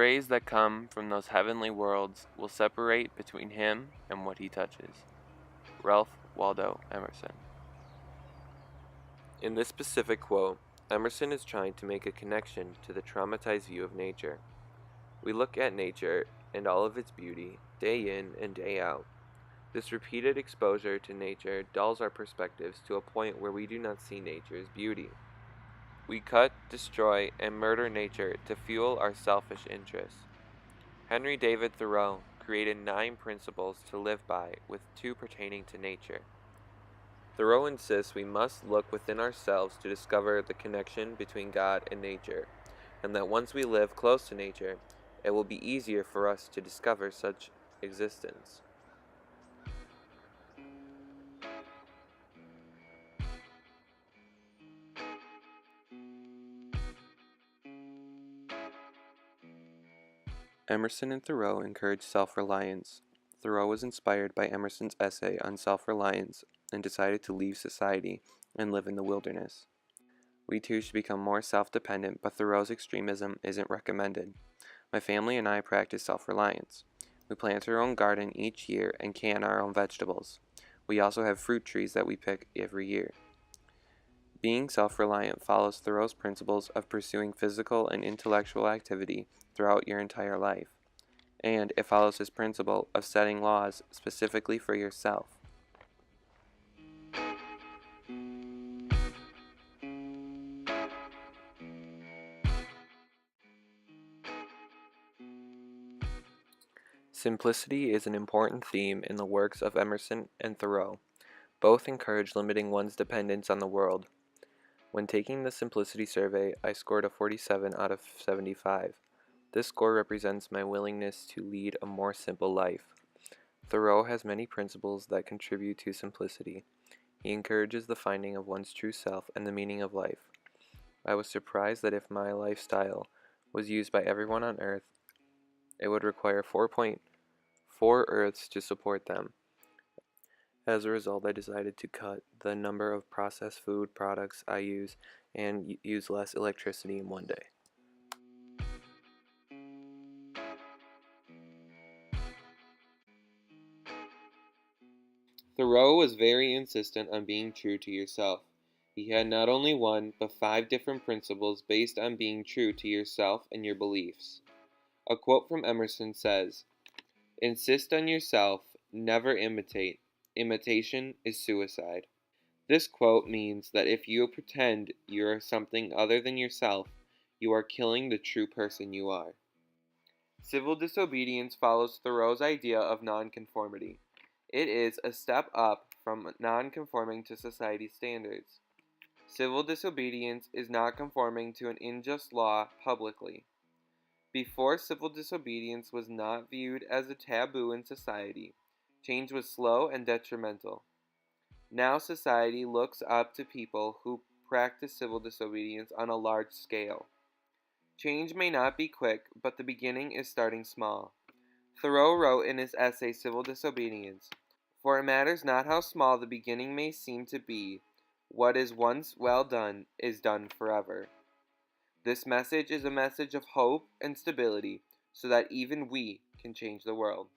rays that come from those heavenly worlds will separate between him and what he touches. Ralph Waldo Emerson. In this specific quote, Emerson is trying to make a connection to the traumatized view of nature. We look at nature and all of its beauty day in and day out. This repeated exposure to nature dulls our perspectives to a point where we do not see nature's beauty. We cut, destroy, and murder nature to fuel our selfish interests. Henry David Thoreau created 9 principles to live by, with 2 pertaining to nature. Thoreau insists we must look within ourselves to discover the connection between God and nature, and that once we live close to nature, it will be easier for us to discover such existence. Emerson and Thoreau encouraged self-reliance. Thoreau was inspired by Emerson's essay on self-reliance and decided to leave society and live in the wilderness. We too should become more self-dependent, but Thoreau's extremism isn't recommended. My family and I practice self-reliance. We plant our own garden each year and can our own vegetables. We also have fruit trees that we pick every year. Being self-reliant follows Thoreau's principles of pursuing physical and intellectual activity throughout your entire life, and it follows his principle of setting laws specifically for yourself. Simplicity is an important theme in the works of Emerson and Thoreau. Both encourage limiting one's dependence on the world. When taking the Simplicity survey, I scored a 47 out of 75. This score represents my willingness to lead a more simple life. Thoreau has many principles that contribute to simplicity. He encourages the finding of one's true self and the meaning of life. I was surprised that if my lifestyle was used by everyone on Earth, it would require 4.4 Earths to support them. As a result, I decided to cut the number of processed food products I use and use less electricity in one day. Thoreau was very insistent on being true to yourself. He had not only 1, but 5 different principles based on being true to yourself and your beliefs. A quote from Emerson says, "Insist on yourself, never imitate. Imitation is suicide." This quote means that if you pretend you are something other than yourself, you are killing the true person you are. Civil disobedience follows Thoreau's idea of nonconformity. It is a step up from nonconforming to society's standards. Civil disobedience is not conforming to an unjust law publicly. Before, civil disobedience was not viewed as a taboo in society. Change was slow and detrimental. Now society looks up to people who practice civil disobedience on a large scale. Change may not be quick, but the beginning is starting small. Thoreau wrote in his essay Civil Disobedience, "For it matters not how small the beginning may seem to be, what is once well done is done forever." This message is a message of hope and stability, so that even we can change the world.